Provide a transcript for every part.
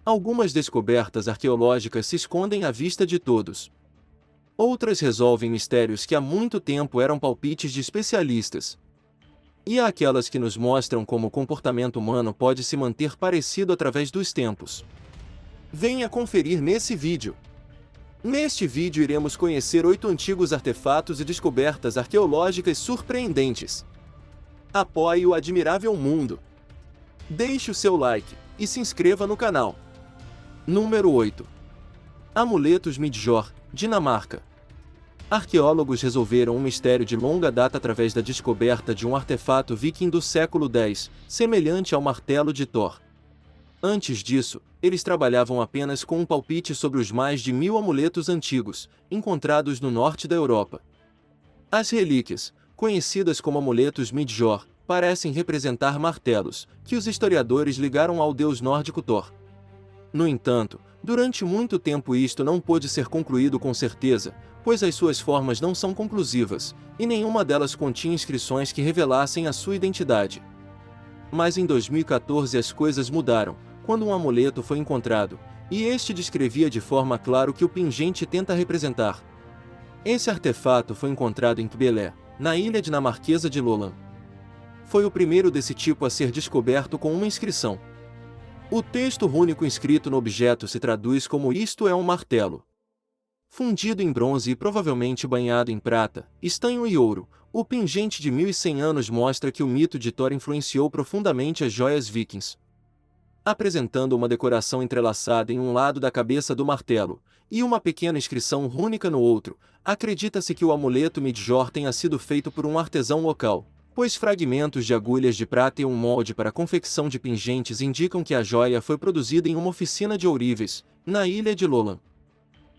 Algumas descobertas arqueológicas se escondem à vista de todos. Outras resolvem mistérios que há muito tempo eram palpites de especialistas. E há aquelas que nos mostram como o comportamento humano pode se manter parecido através dos tempos. Venha conferir nesse vídeo. Neste vídeo iremos conhecer 8 antigos artefatos e descobertas arqueológicas surpreendentes. Apoie o admirável mundo. Deixe o seu like e se inscreva no canal. Número 8. Amuletos Midjord, Dinamarca. Arqueólogos resolveram um mistério de longa data através da descoberta de um artefato viking do século X, semelhante ao martelo de Thor. Antes disso, eles trabalhavam apenas com um palpite sobre os mais de 1000 amuletos antigos, encontrados no norte da Europa. As relíquias, conhecidas como amuletos Midjord, parecem representar martelos, que os historiadores ligaram ao deus nórdico Thor. No entanto, durante muito tempo isto não pôde ser concluído com certeza, pois as suas formas não são conclusivas, e nenhuma delas continha inscrições que revelassem a sua identidade. Mas em 2014 as coisas mudaram, quando um amuleto foi encontrado, e este descrevia de forma clara o que o pingente tenta representar. Esse artefato foi encontrado em Kbelé, na ilha dinamarquesa de Lolland. Foi o primeiro desse tipo a ser descoberto com uma inscrição. O texto rúnico inscrito no objeto se traduz como "Isto é um martelo". Fundido em bronze e provavelmente banhado em prata, estanho e ouro, o pingente de 1100 anos mostra que o mito de Thor influenciou profundamente as joias vikings. Apresentando uma decoração entrelaçada em um lado da cabeça do martelo, e uma pequena inscrição rúnica no outro, acredita-se que o amuleto Midjord tenha sido feito por um artesão local, pois fragmentos de agulhas de prata e um molde para a confecção de pingentes indicam que a joia foi produzida em uma oficina de ourives, na ilha de Lolland.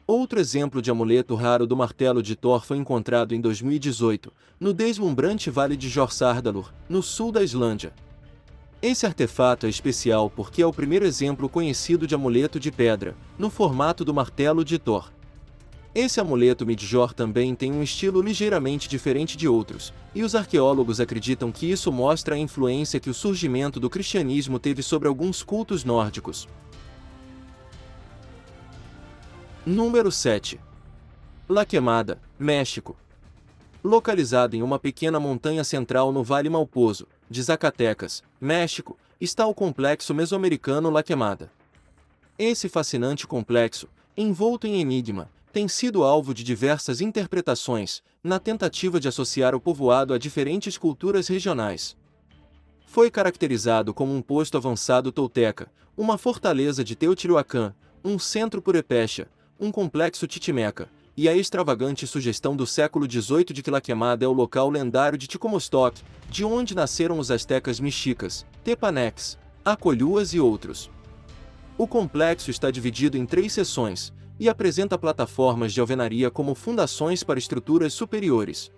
Outro exemplo de amuleto raro do martelo de Thor foi encontrado em 2018, no deslumbrante Vale de Jórsárdalur, no sul da Islândia. Esse artefato é especial porque é o primeiro exemplo conhecido de amuleto de pedra, no formato do martelo de Thor. Esse amuleto Midjord também tem um estilo ligeiramente diferente de outros, e os arqueólogos acreditam que isso mostra a influência que o surgimento do cristianismo teve sobre alguns cultos nórdicos. Número 7. La Quemada, México. Localizado em uma pequena montanha central no Vale Malposo, de Zacatecas, México, está o complexo mesoamericano La Quemada. Esse fascinante complexo, envolto em enigma, tem sido alvo de diversas interpretações, na tentativa de associar o povoado a diferentes culturas regionais. Foi caracterizado como um posto avançado tolteca, uma fortaleza de Teotihuacan, um centro purépecha, um complexo titimeca, e a extravagante sugestão do século XVIII de que La Quemada é o local lendário de Ticomostoc, de onde nasceram os astecas mexicas, tepanecs, acolhuas e outros. O complexo está dividido em 3 seções, e apresenta plataformas de alvenaria como fundações para estruturas superiores.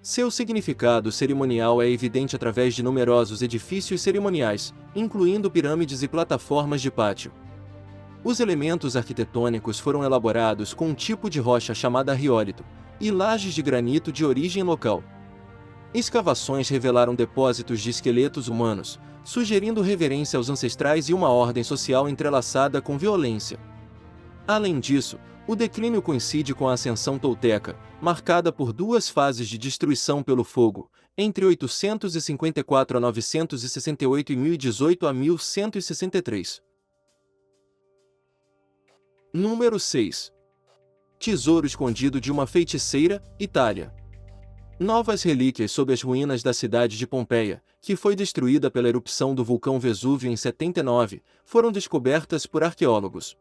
Seu significado cerimonial é evidente através de numerosos edifícios cerimoniais, incluindo pirâmides e plataformas de pátio. Os elementos arquitetônicos foram elaborados com um tipo de rocha chamada riólito, e lajes de granito de origem local. Escavações revelaram depósitos de esqueletos humanos, sugerindo reverência aos ancestrais e uma ordem social entrelaçada com violência. Além disso, o declínio coincide com a ascensão tolteca, marcada por 2 fases de destruição pelo fogo, entre 854 a 968 e 1018 a 1163. Número 6. Tesouro escondido de uma feiticeira, Itália. Novas relíquias sob as ruínas da cidade de Pompeia, que foi destruída pela erupção do vulcão Vesúvio em 79, foram descobertas por arqueólogos.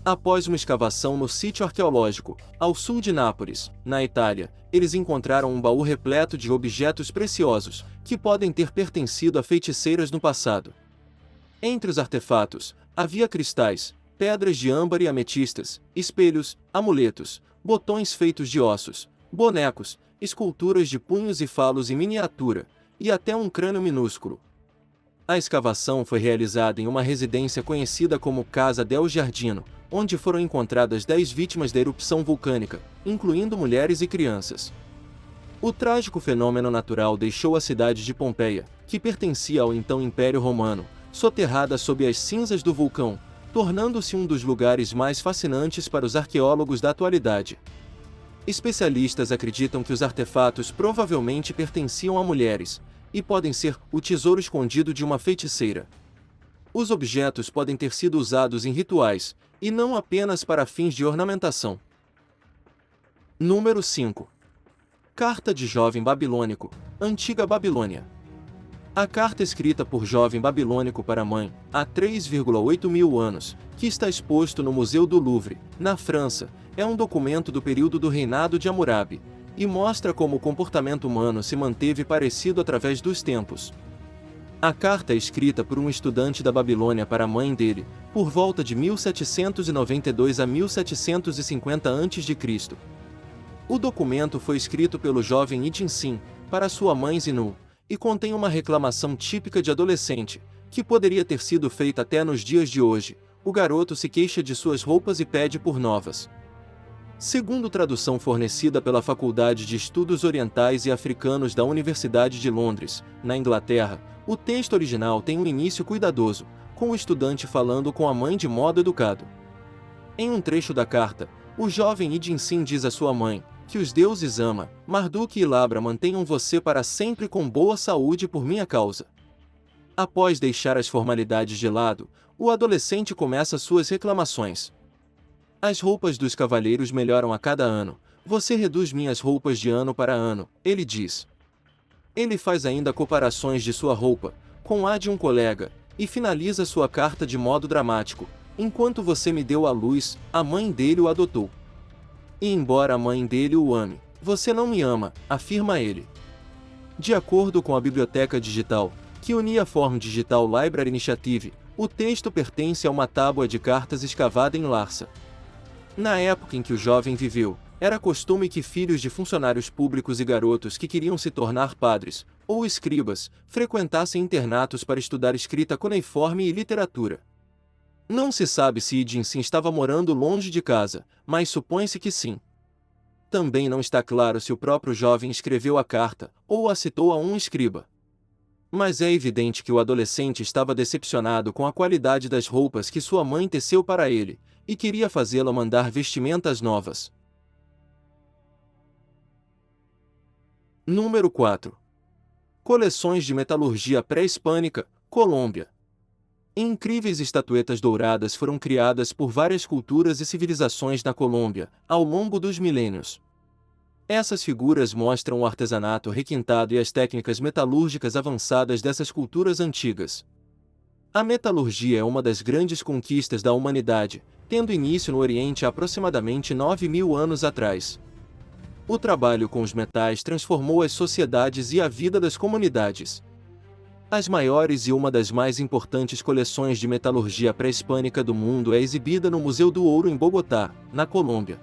Após uma escavação no sítio arqueológico, ao sul de Nápoles, na Itália, eles encontraram um baú repleto de objetos preciosos, que podem ter pertencido a feiticeiras no passado. Entre os artefatos, havia cristais, pedras de âmbar e ametistas, espelhos, amuletos, botões feitos de ossos, bonecos, esculturas de punhos e falos em miniatura, e até um crânio minúsculo. A escavação foi realizada em uma residência conhecida como Casa del Giardino, onde foram encontradas 10 vítimas da erupção vulcânica, incluindo mulheres e crianças. O trágico fenômeno natural deixou a cidade de Pompeia, que pertencia ao então Império Romano, soterrada sob as cinzas do vulcão, tornando-se um dos lugares mais fascinantes para os arqueólogos da atualidade. Especialistas acreditam que os artefatos provavelmente pertenciam a mulheres, e podem ser o tesouro escondido de uma feiticeira. Os objetos podem ter sido usados em rituais, e não apenas para fins de ornamentação. Número 5. Carta de Jovem Babilônico, Antiga Babilônia. A carta escrita por Jovem Babilônico para a mãe, há 3,8 mil anos, que está exposto no Museu do Louvre, na França, é um documento do período do reinado de Hammurabi, e mostra como o comportamento humano se manteve parecido através dos tempos. A carta é escrita por um estudante da Babilônia para a mãe dele, por volta de 1792 a 1750 a.C. O documento foi escrito pelo jovem Idin-Sin, para sua mãe Zinu, e contém uma reclamação típica de adolescente, que poderia ter sido feita até nos dias de hoje. O garoto se queixa de suas roupas e pede por novas. Segundo tradução fornecida pela Faculdade de Estudos Orientais e Africanos da Universidade de Londres, na Inglaterra, o texto original tem um início cuidadoso, com o estudante falando com a mãe de modo educado. Em um trecho da carta, o jovem Idin-Sin diz à sua mãe que os deuses Ama, Marduk e Labra mantenham você para sempre com boa saúde por minha causa. Após deixar as formalidades de lado, o adolescente começa suas reclamações. As roupas dos cavalheiros melhoram a cada ano, você reduz minhas roupas de ano para ano, ele diz. Ele faz ainda comparações de sua roupa com a de um colega, e finaliza sua carta de modo dramático. Enquanto você me deu à luz, a mãe dele o adotou. E embora a mãe dele o ame, você não me ama, afirma ele. De acordo com a Biblioteca Digital, que unia a Form Digital Library Initiative, o texto pertence a uma tábua de cartas escavada em Larsa. Na época em que o jovem viveu, era costume que filhos de funcionários públicos e garotos que queriam se tornar padres, ou escribas, frequentassem internatos para estudar escrita cuneiforme e literatura. Não se sabe se Idin-Sin estava morando longe de casa, mas supõe-se que sim. Também não está claro se o próprio jovem escreveu a carta, ou a citou a um escriba. Mas é evidente que o adolescente estava decepcionado com a qualidade das roupas que sua mãe teceu para ele, e queria fazê-la mandar vestimentas novas. Número 4. Coleções de metalurgia pré-hispânica, Colômbia. Incríveis estatuetas douradas foram criadas por várias culturas e civilizações na Colômbia, ao longo dos milênios. Essas figuras mostram o artesanato requintado e as técnicas metalúrgicas avançadas dessas culturas antigas. A metalurgia é uma das grandes conquistas da humanidade, tendo início no Oriente há aproximadamente 9.000 anos atrás. O trabalho com os metais transformou as sociedades e a vida das comunidades. As maiores e uma das mais importantes coleções de metalurgia pré-hispânica do mundo é exibida no Museu do Ouro em Bogotá, na Colômbia.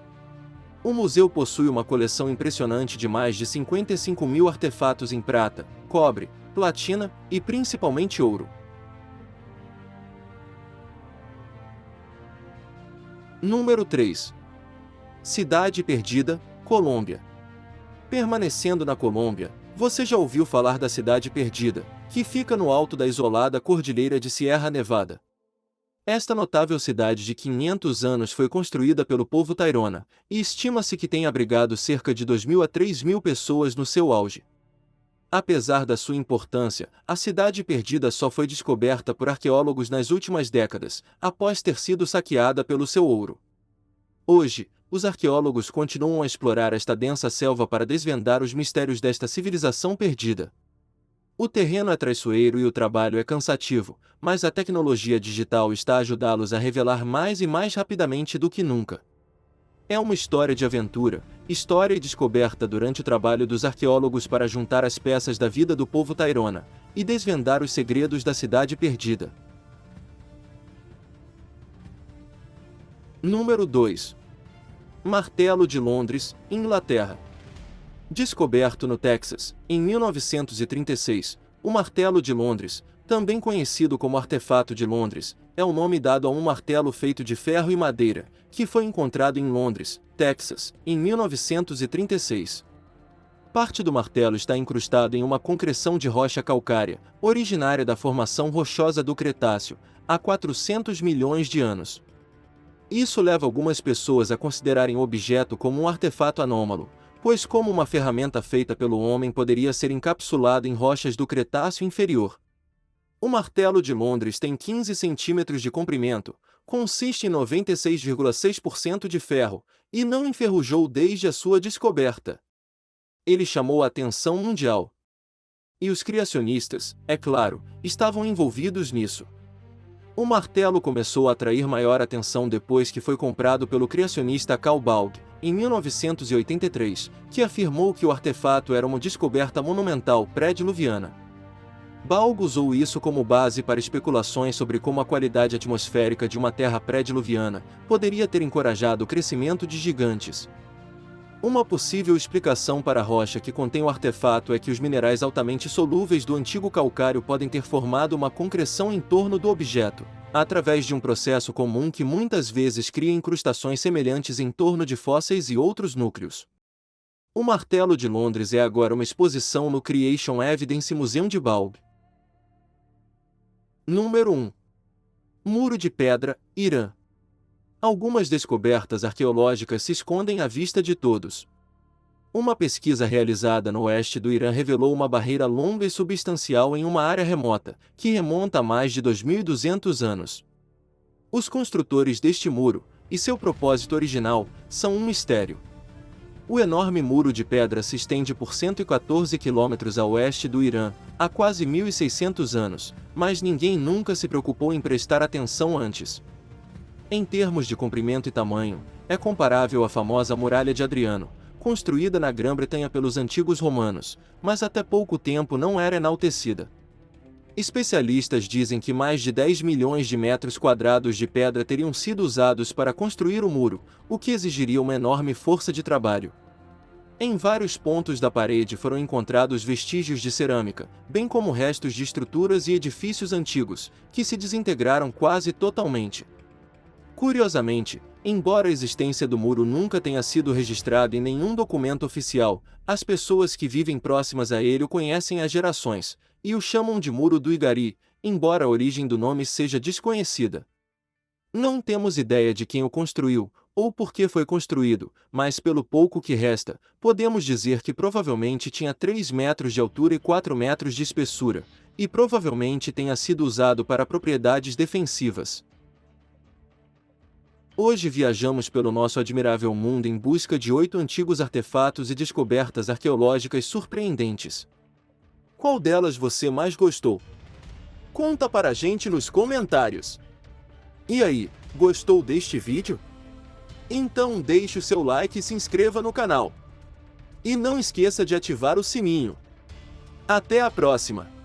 O museu possui uma coleção impressionante de mais de 55 mil artefatos em prata, cobre, platina e principalmente ouro. Número 3. Cidade Perdida, Colômbia. Permanecendo na Colômbia, você já ouviu falar da Cidade Perdida, que fica no alto da isolada cordilheira de Sierra Nevada. Esta notável cidade de 500 anos foi construída pelo povo Tairona, e estima-se que tenha abrigado cerca de 2.000 a 3.000 pessoas no seu auge. Apesar da sua importância, a Cidade Perdida só foi descoberta por arqueólogos nas últimas décadas, após ter sido saqueada pelo seu ouro. Hoje, os arqueólogos continuam a explorar esta densa selva para desvendar os mistérios desta civilização perdida. O terreno é traiçoeiro e o trabalho é cansativo, mas a tecnologia digital está a ajudá-los a revelar mais e mais rapidamente do que nunca. É uma história de aventura, história e descoberta durante o trabalho dos arqueólogos para juntar as peças da vida do povo Tairona e desvendar os segredos da Cidade Perdida. Número 2. Martelo de Londres, Inglaterra. Descoberto no Texas, em 1936, o Martelo de Londres, também conhecido como Artefato de Londres, é o nome dado a um martelo feito de ferro e madeira, que foi encontrado em Londres, Texas, em 1936. Parte do martelo está incrustado em uma concreção de rocha calcária, originária da formação rochosa do Cretáceo, há 400 milhões de anos. Isso leva algumas pessoas a considerarem o objeto como um artefato anômalo, pois como uma ferramenta feita pelo homem poderia ser encapsulado em rochas do Cretáceo inferior. O martelo de Londres tem 15 centímetros de comprimento, consiste em 96,6% de ferro, e não enferrujou desde a sua descoberta. Ele chamou a atenção mundial. E os criacionistas, é claro, estavam envolvidos nisso. O martelo começou a atrair maior atenção depois que foi comprado pelo criacionista Carl Baugh, em 1983, que afirmou que o artefato era uma descoberta monumental pré-diluviana. Baugh usou isso como base para especulações sobre como a qualidade atmosférica de uma Terra pré-diluviana poderia ter encorajado o crescimento de gigantes. Uma possível explicação para a rocha que contém o artefato é que os minerais altamente solúveis do antigo calcário podem ter formado uma concreção em torno do objeto, através de um processo comum que muitas vezes cria incrustações semelhantes em torno de fósseis e outros núcleos. O martelo de Londres é agora uma exposição no Creation Evidence Museum de Baugh. Número 1. Muro de Pedra, Irã. Algumas descobertas arqueológicas se escondem à vista de todos. Uma pesquisa realizada no oeste do Irã revelou uma barreira longa e substancial em uma área remota, que remonta a mais de 2.200 anos. Os construtores deste muro, e seu propósito original, são um mistério. O enorme muro de pedra se estende por 114 quilômetros a oeste do Irã, há quase 1.600 anos, mas ninguém nunca se preocupou em prestar atenção antes. Em termos de comprimento e tamanho, é comparável à famosa Muralha de Adriano, construída na Grã-Bretanha pelos antigos romanos, mas até pouco tempo não era enaltecida. Especialistas dizem que mais de 10 milhões de metros quadrados de pedra teriam sido usados para construir o muro, o que exigiria uma enorme força de trabalho. Em vários pontos da parede foram encontrados vestígios de cerâmica, bem como restos de estruturas e edifícios antigos, que se desintegraram quase totalmente. Curiosamente, embora a existência do muro nunca tenha sido registrada em nenhum documento oficial, as pessoas que vivem próximas a ele o conhecem há gerações, e o chamam de Muro do Igari, embora a origem do nome seja desconhecida. Não temos ideia de quem o construiu, ou por que foi construído, mas pelo pouco que resta, podemos dizer que provavelmente tinha 3 metros de altura e 4 metros de espessura, e provavelmente tenha sido usado para propriedades defensivas. Hoje viajamos pelo nosso admirável mundo em busca de 8 antigos artefatos e descobertas arqueológicas surpreendentes. Qual delas você mais gostou? Conta para a gente nos comentários. E aí, gostou deste vídeo? Então deixe o seu like e se inscreva no canal. E não esqueça de ativar o sininho. Até a próxima!